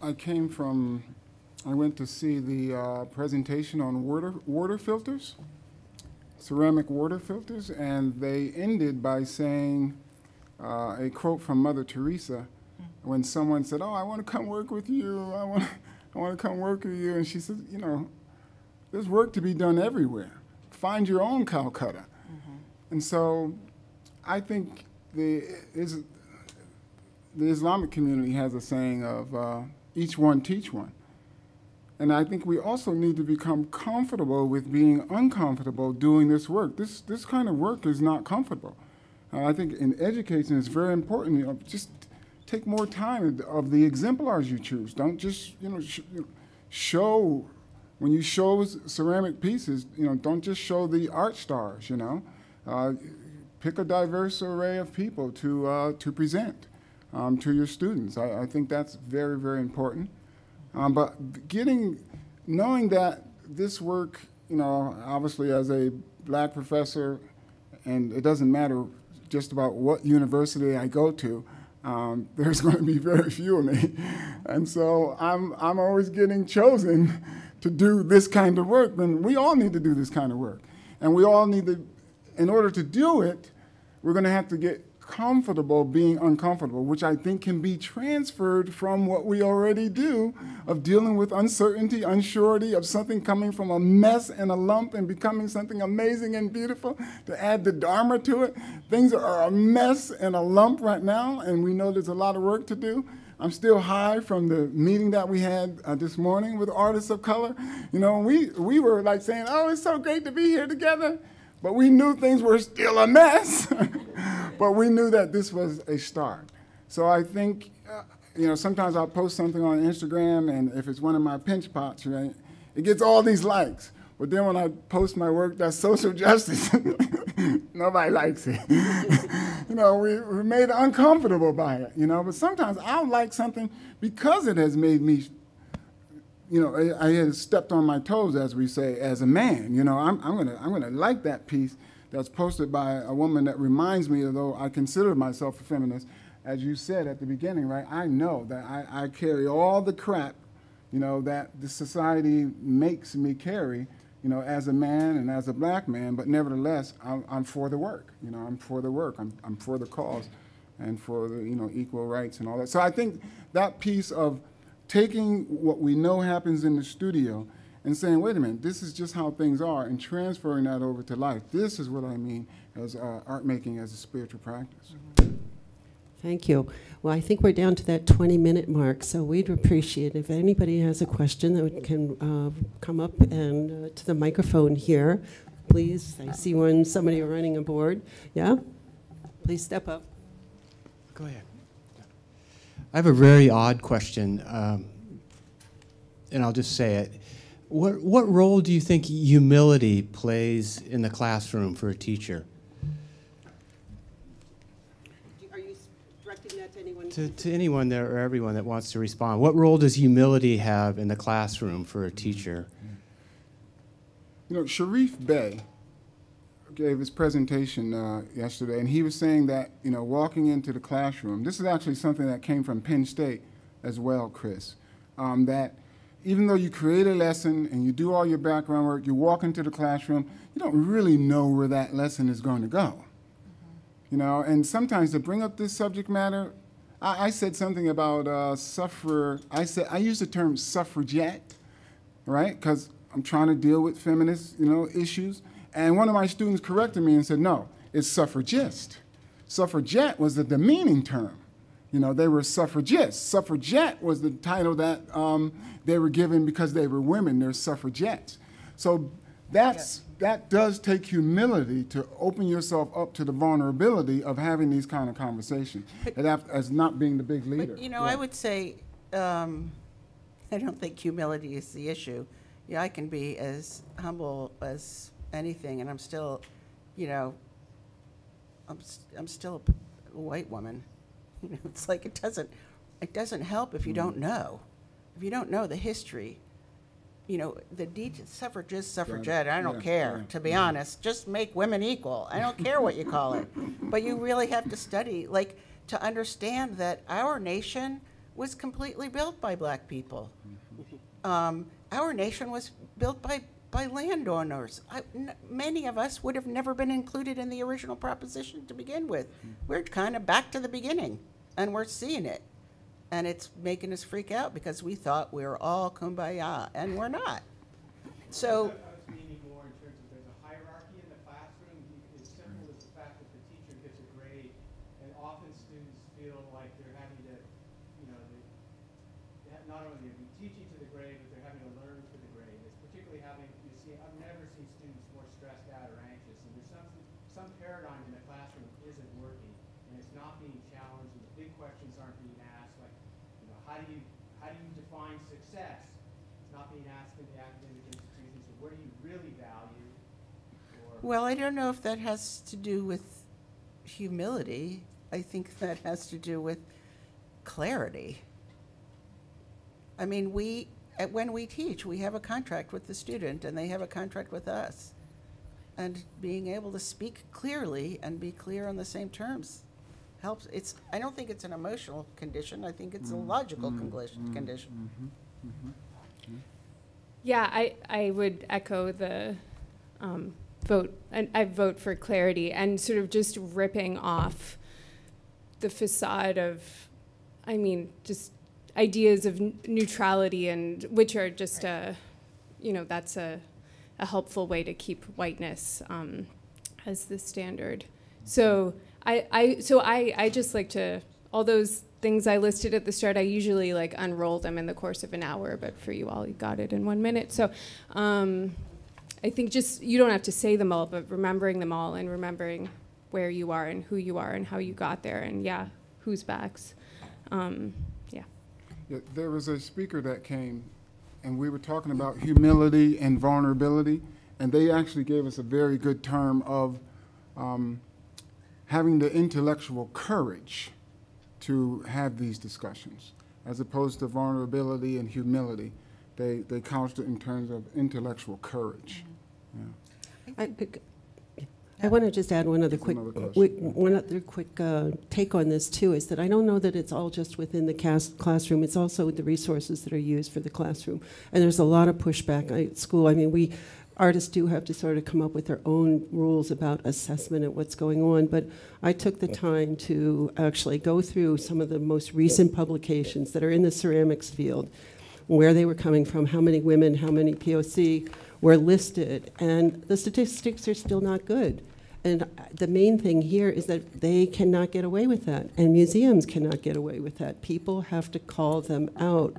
I went to see the presentation on water filters, ceramic water filters, and they ended by saying, a quote from Mother Teresa, When someone said, "Oh, I want to come work with you. I want to come work with you," and she said, "You know, there's work to be done everywhere. Find your own Calcutta." And so, I think the Islamic community has a saying of each one teach one. And I think we also need to become comfortable with being uncomfortable doing this work. This kind of work is not comfortable. I think in education it's very important, you know, just take more time of the exemplars you choose. Don't just, you know, show, when you show ceramic pieces, you know, don't just show the art stars, you know. Pick a diverse array of people to present to your students. I think that's very, very important. But knowing that this work, you know, obviously as a black professor, and it doesn't matter just about what university I go to, there's going to be very few of me. And so I'm always getting chosen to do this kind of work. Then we all need to do this kind of work. And we all need to, in order to do it, we're going to have to get comfortable being uncomfortable, which I think can be transferred from what we already do of dealing with uncertainty, unsurety, of something coming from a mess and a lump and becoming something amazing and beautiful, to add the Dharma to it. Things are a mess and a lump right now, and we know there's a lot of work to do. I'm still high from the meeting that we had this morning with artists of color. You know, we were like saying, "Oh, it's so great to be here together." But we knew things were still a mess. But we knew that this was a start. So I think, you know, sometimes I'll post something on Instagram, and if it's one of my pinch pots, right, it gets all these likes. But then when I post my work that's social justice, nobody likes it. You know, we're made uncomfortable by it, you know. But sometimes I'll like something because it has made me, you know, I had stepped on my toes, as we say, as a man. You know, I'm gonna like that piece that's posted by a woman that reminds me, although I consider myself a feminist, as you said at the beginning, right? I know that I carry all the crap, you know, that the society makes me carry, you know, as a man and as a black man. But nevertheless, I'm for the work. You know, I'm for the work. I'm for the cause, and for the, you know, equal rights and all that. So I think that piece of taking what we know happens in the studio and saying, wait a minute, this is just how things are, and transferring that over to life. This is what I mean as art making as a spiritual practice. Thank you. Well, I think we're down to that 20-minute mark, so we'd appreciate if anybody has a question that can come up and to the microphone here. Please, I see somebody running a board. Yeah? Please step up. Go ahead. I have a very odd question, and I'll just say it. What role do you think humility plays in the classroom for a teacher? Are you directing that to anyone? To anyone there or everyone that wants to respond. What role does humility have in the classroom for a teacher? You know, Sharif Bey gave his presentation yesterday, and he was saying that, you know, walking into the classroom, this is actually something that came from Penn State as well, Chris, that even though you create a lesson and you do all your background work, you walk into the classroom, you don't really know where that lesson is going to go. You know, and sometimes to bring up this subject matter, I said something about I used the term suffragette, right? Because I'm trying to deal with feminist, you know, issues. And one of my students corrected me and said, no, it's suffragist. Suffragette was the demeaning term. You know, they were suffragists. Suffragette was the title that they were given because they were women. They're suffragettes. So that does take humility to open yourself up to the vulnerability of having these kind of conversations, as not being the big leader. But, you know, I would say, I don't think humility is the issue. Yeah, I can be as humble as anything, and I'm still, you know, I'm still a white woman. You know, it's like it doesn't help if you don't know. If you don't know the history, you know, the suffragist, suffragette, I don't care, to be honest. Just make women equal. I don't care what you call it. But you really have to study, like, to understand that our nation was completely built by black people. Our nation was built by landowners. Many of us would have never been included in the original proposition to begin with. We're kind of back to the beginning, and we're seeing it. And it's making us freak out because we thought we were all kumbaya, and we're not. So, I was meaning more in terms of there's a hierarchy in the classroom. As simple as the fact that the teacher gives a grade, and often students feel like they're having to, not only are they teaching to the grade, but they're having to learn to the grade. It's particularly I've never seen students more stressed out or anxious, and there's some paradigm in the classroom isn't working, and it's not being challenged, and the big questions aren't being asked, like, how do you define success? It's not being asked in the academic institutions. So what do you really value? well, I don't know if that has to do with humility. I think that has to do with clarity. I mean, when we teach, we have a contract with the student, and they have a contract with us. And being able to speak clearly and be clear on the same terms helps. I don't think it's an emotional condition. I think it's a logical condition. Yeah, I would echo the vote, and I vote for clarity and sort of just ripping off the facade of, just ideas of neutrality, and which are just that's a helpful way to keep whiteness as the standard. So I just like to, all those things I listed at the start, I usually like unroll them in the course of an hour, but for you all, you got it in 1 minute. So I think just, you don't have to say them all, but remembering them all and remembering where you are and who you are and how you got there, and whose backs. Yeah, there was a speaker that came, and we were talking about humility and vulnerability, and they actually gave us a very good term of having the intellectual courage to have these discussions, as opposed to vulnerability and humility. They couched it in terms of intellectual courage. Yeah. I want to just add one other quick take on this too, is that I don't know that it's all just within the classroom. It's also the resources that are used for the classroom. And there's a lot of pushback at school. I mean, artists do have to sort of come up with their own rules about assessment and what's going on, but I took the time to actually go through some of the most recent publications that are in the ceramics field, where they were coming from, how many women, how many POC were listed, and the statistics are still not good. And the main thing here is that they cannot get away with that, and museums cannot get away with that. People have to call them out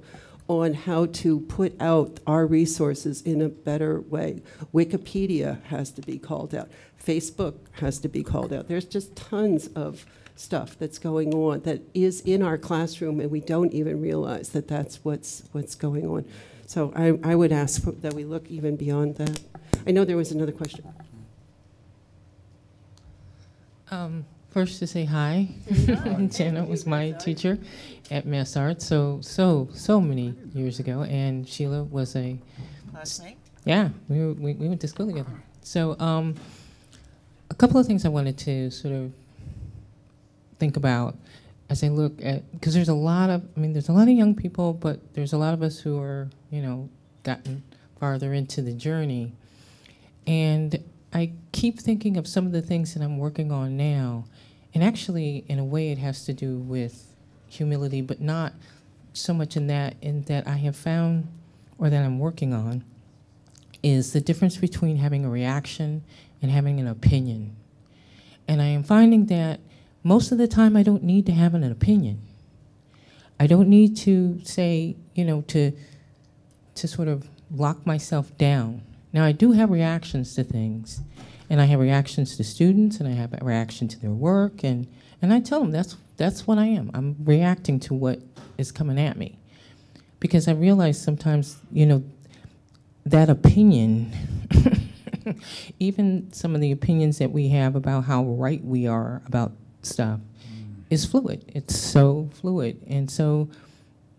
on how to put out our resources in a better way. Wikipedia has to be called out. Facebook has to be called out. There's just tons of stuff that's going on that is in our classroom, and we don't even realize that that's what's going on. So I would ask that we look even beyond that. I know there was another question. First to say hi. Janet was my teacher at Mass Arts so many years ago, and Sheila was a Classmate? Yeah, we went to school together. So a couple of things I wanted to sort of think about as I look at, because there's a lot of young people, but there's a lot of us who are, gotten farther into the journey. And I keep thinking of some of the things that I'm working on now. And actually, in a way, it has to do with humility, but not so much in that I have found, or that I'm working on, is the difference between having a reaction and having an opinion. And I am finding that most of the time I don't need to have an opinion. I don't need to say, to sort of lock myself down. Now, I do have reactions to things, and I have reactions to students, and I have a reaction to their work, and I tell them that's what I am. I'm reacting to what is coming at me. Because I realize sometimes, that opinion, even some of the opinions that we have about how right we are about stuff, is fluid. It's so fluid. And so,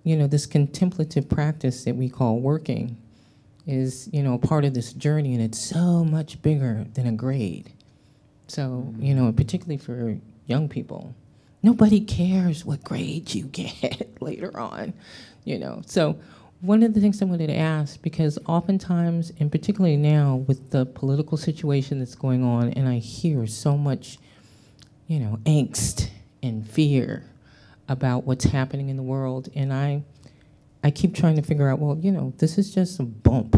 this contemplative practice that we call working is, part of this journey, and it's so much bigger than a grade. So, particularly for young people, nobody cares what grades you get later on, So one of the things I wanted to ask, because oftentimes, and particularly now with the political situation that's going on, and I hear so much, angst and fear about what's happening in the world, and I keep trying to figure out, well, you know, this is just a bump.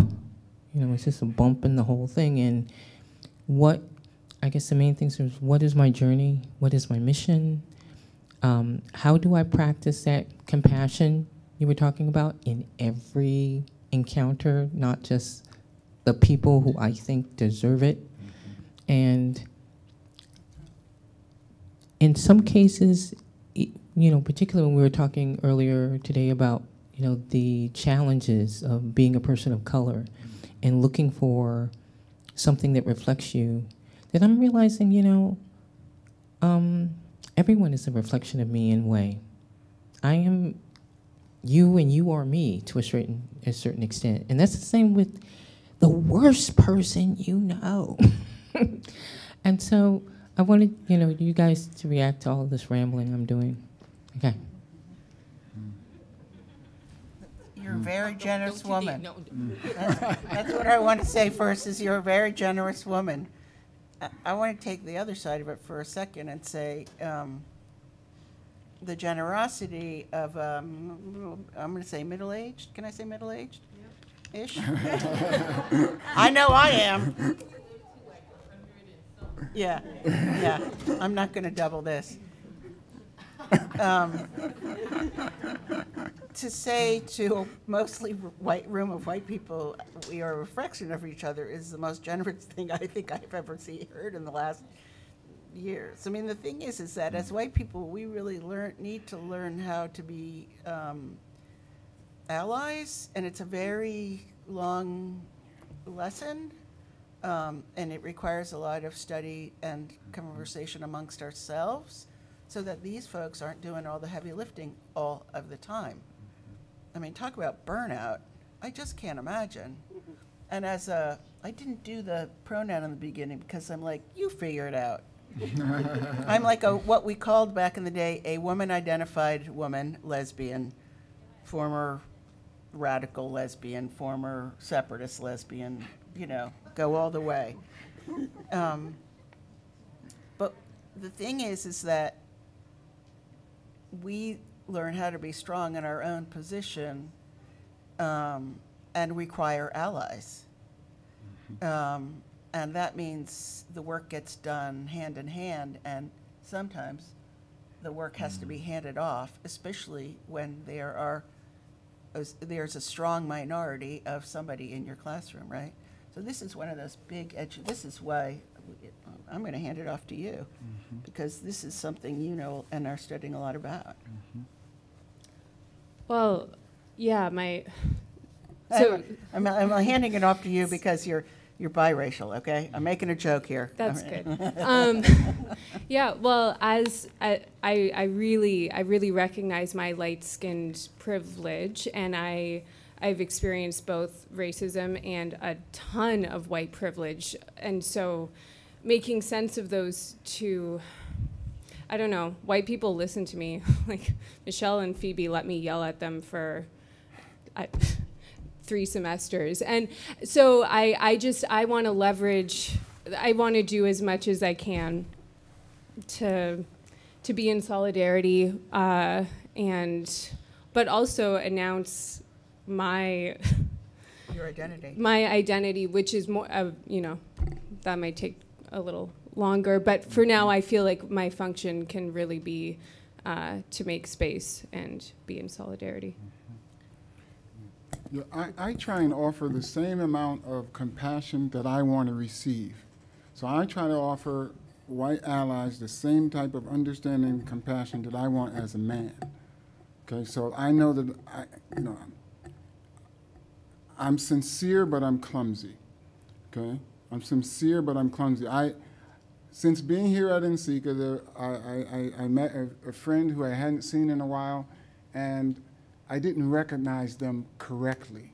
You know, it's just a bump in the whole thing, and what, I guess the main thing is, what is my journey? What is my mission? How do I practice that compassion you were talking about in every encounter, not just the people who I think deserve it? And in some cases, you know, particularly when we were talking earlier today about, you know, the challenges of being a person of color and looking for something that reflects you, that I'm realizing, you know, everyone is a reflection of me in a way. I am you and you are me to a certain extent. And that's the same with the worst person you know. And so I wanted, you know, you guys to react to all of this rambling I'm doing. Okay. You're a very generous woman. That's what I want to say first, is you're a very generous woman. I want to take the other side of it for a second and say the generosity of, I'm going to say middle-aged. Can I say middle-aged? Yep. Ish? I know I am. Yeah, yeah. I'm not going to double this. To say to a mostly white room of white people, we are a reflection of each other, is the most generous thing I think I've ever heard in the last years. I mean, the thing is that as white people, we really need to learn how to be allies, and it's a very long lesson, and it requires a lot of study and conversation amongst ourselves, so that these folks aren't doing all the heavy lifting all of the time. I mean, talk about burnout. I just can't imagine. And I didn't do the pronoun in the beginning because I'm like, you figure it out. I'm like what we called back in the day, a woman-identified woman, lesbian, former radical lesbian, former separatist lesbian, you know, go all the way. But the thing is that we learn how to be strong in our own position and require allies. And that means the work gets done hand in hand, and sometimes the work has to be handed off, especially when there's a strong minority of somebody in your classroom, right? So this is one of those big this is why I'm going to hand it off to you, because this is something you know and are studying a lot about. Well, yeah, so I'm handing it off to you because you're biracial, okay? I'm making a joke here. That's good. Yeah, well, as I really recognize my light-skinned privilege, and I've experienced both racism and a ton of white privilege, and so making sense of those two. I don't know, white people listen to me. Like, Michelle and Phoebe let me yell at them for 3 semesters. And so I want to leverage, I want to do as much as I can to be in solidarity, but also announce your identity, which is more, you know, that might take a little longer, but for now I feel like my function can really be to make space and be in solidarity. Yeah, I try and offer the same amount of compassion that I want to receive. So I try to offer white allies the same type of understanding and compassion that I want as a man. Okay, so I know that I'm sincere, but I'm clumsy. Okay, I'm sincere, but I'm clumsy. Since being here at NCCA, I met a friend who I hadn't seen in a while, and I didn't recognize them correctly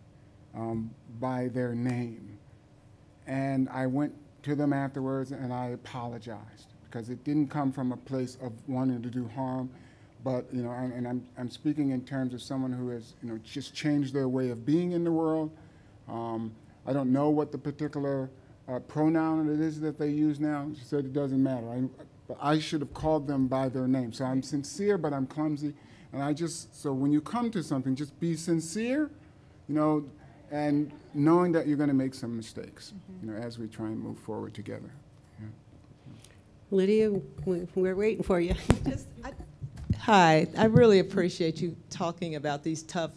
by their name. And I went to them afterwards and I apologized, because it didn't come from a place of wanting to do harm, but I'm speaking in terms of someone who has just changed their way of being in the world. I don't know what the particular pronoun it is that they use now. She said it doesn't matter. but I should have called them by their name. So I'm sincere, but I'm clumsy. And so when you come to something, just be sincere, and knowing that you're going to make some mistakes, as we try and move forward together. Yeah. Lydia, we're waiting for you. Hi, I really appreciate you talking about these tough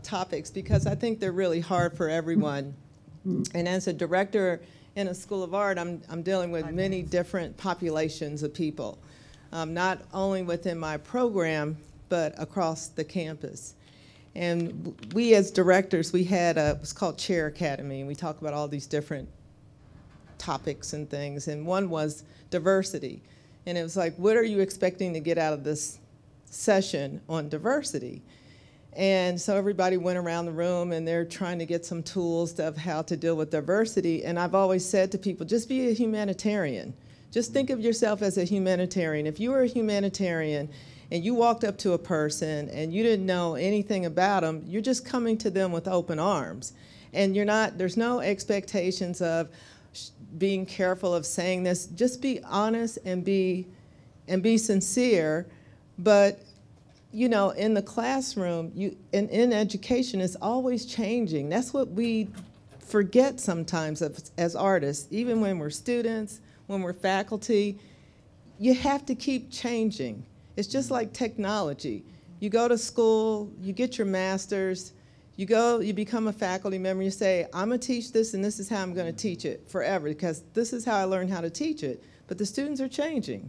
topics because I think they're really hard for everyone. And as a director in a school of art, I'm dealing with many different populations of people, not only within my program, but across the campus. And we as directors, we had what's called Chair Academy, and we talk about all these different topics and things. And one was diversity. And it was like, what are you expecting to get out of this session on diversity? And so everybody went around the room and they're trying to get some tools of how to deal with diversity. And I've always said to people, just be a humanitarian. Just think of yourself as a humanitarian. If you were a humanitarian and you walked up to a person and you didn't know anything about them, you're just coming to them with open arms. And there's no expectations of being careful of saying this. Just be honest and be sincere. But in the classroom, in education, it's always changing. That's what we forget sometimes as artists, even when we're students, when we're faculty. You have to keep changing. It's just like technology. You go to school, you get your master's, you become a faculty member, you say, I'm going to teach this and this is how I'm going to teach it forever because this is how I learned how to teach it. But the students are changing.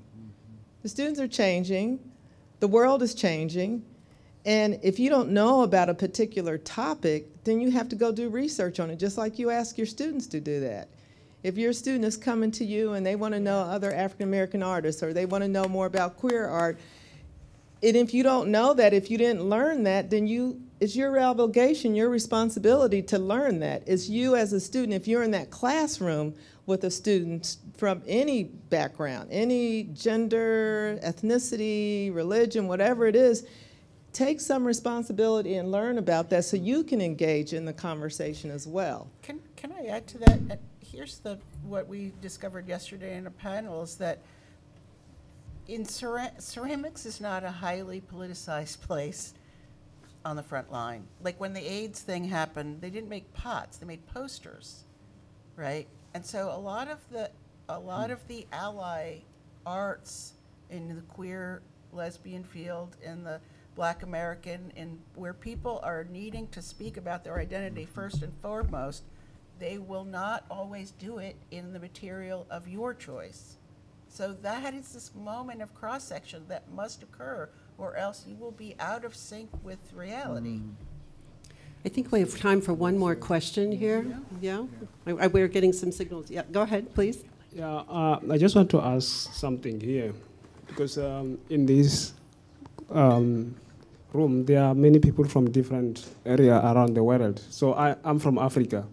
The students are changing. The world is changing. And if you don't know about a particular topic, then you have to go do research on it, just like you ask your students to do that. If your student is coming to you and they want to know other African-American artists or they want to know more about queer art, and if you don't know that, if you didn't learn that, then it's your obligation, your responsibility to learn that. It's you as a student, if you're in that classroom with a student from any background, any gender, ethnicity, religion, whatever it is, take some responsibility and learn about that so you can engage in the conversation as well. Can I add to that? Here's what we discovered yesterday in a panel is that ceramics is not a highly politicized place on the front line. Like when the AIDS thing happened, they didn't make pots, they made posters, right? And so a lot of the ally arts in the queer lesbian field, in the Black American, in where people are needing to speak about their identity first and foremost, they will not always do it in the material of your choice. So that is this moment of cross-section that must occur, or else you will be out of sync with reality. I think we have time for one more question here. Yeah? We're getting some signals. Yeah, go ahead, please. Yeah, I just want to ask something here, because in this room, there are many people from different areas around the world. So I'm from Africa.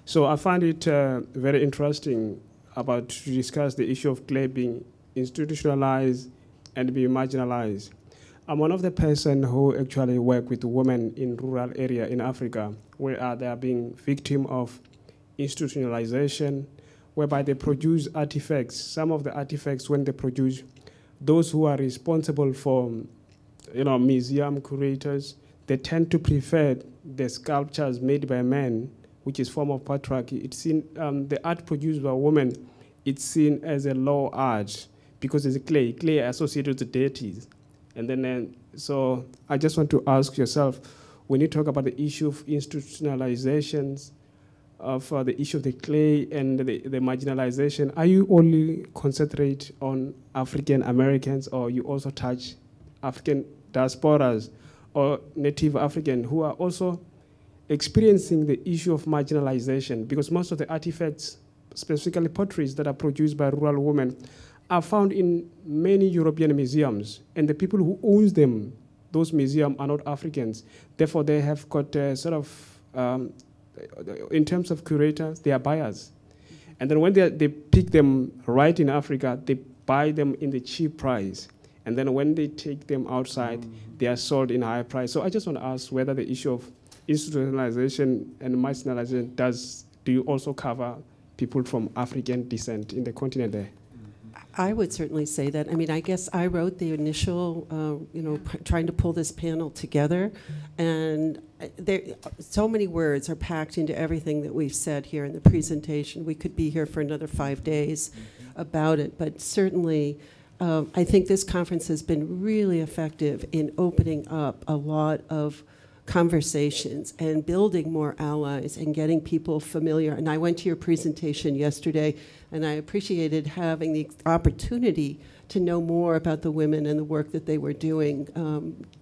So I find it very interesting to discuss the issue of clay being institutionalized and being marginalized. I'm one of the person who actually work with women in rural area in Africa where they are being victim of institutionalization, whereby they produce artifacts. Some of the artifacts, when they produce, those who are responsible for, museum curators, they tend to prefer the sculptures made by men, which is form of patriarchy. It's seen, the art produced by women, it's seen as a low art because it's clay associated with the deities. And then, so I just want to ask yourself, when you talk about the issue of institutionalizations, for the issue of the clay and the marginalization, are you only concentrate on African Americans, or you also touch African diasporas or Native African who are also experiencing the issue of marginalization? Because most of the artifacts, specifically potteries that are produced by rural women, are found in many European museums, and the people who owns them, those museums, are not Africans. Therefore, they have got sort of, in terms of curators, they are buyers. And then when they pick them right in Africa, they buy them in the cheap price. And then when they take them outside, they are sold in a higher price. So I just want to ask whether the issue of institutionalization and marginalization, do you also cover people from African descent in the continent there? I would certainly say that. I mean, I guess I wrote the initial, trying to pull this panel together, and there, so many words are packed into everything that we've said here in the presentation. We could be here for another 5 days about it, but certainly, I think this conference has been really effective in opening up a lot of conversations and building more allies and getting people familiar. And I went to your presentation yesterday, and I appreciated having the opportunity to know more about the women and the work that they were doing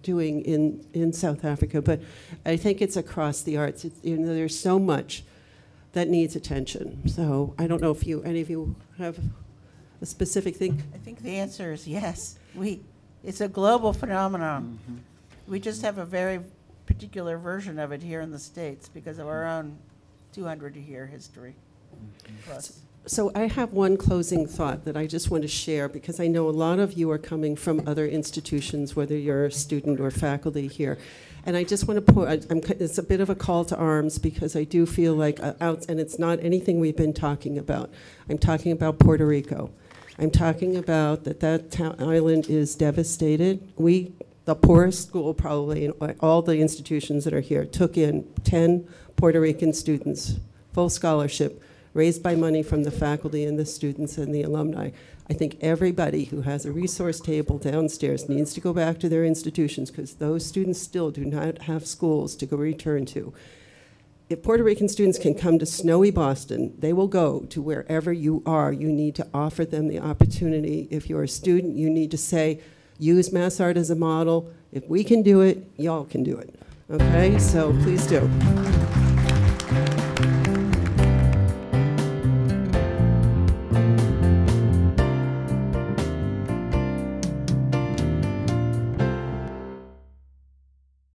in South Africa. But I think it's across the arts. There's so much that needs attention. So I don't know if any of you have a specific thing. I think the answer is yes. It's a global phenomenon. Mm-hmm. We just have a very particular version of it here in the States because of our own 200-year history. Plus. So I have one closing thought that I just want to share, because I know a lot of you are coming from other institutions, whether you're a student or faculty here. And I just want to it's a bit of a call to arms, because I do feel like, and it's not anything we've been talking about. I'm talking about Puerto Rico. I'm talking about that island is devastated. The poorest school probably in all the institutions that are here took in 10 Puerto Rican students, full scholarship, raised by money from the faculty and the students and the alumni. I think everybody who has a resource table downstairs needs to go back to their institutions, because those students still do not have schools to go return to. If Puerto Rican students can come to snowy Boston, they will go to wherever you are. You need to offer them the opportunity. If you're a student, you need to say, use Mass Art as a model. If we can do it, y'all can do it. Okay, so please do.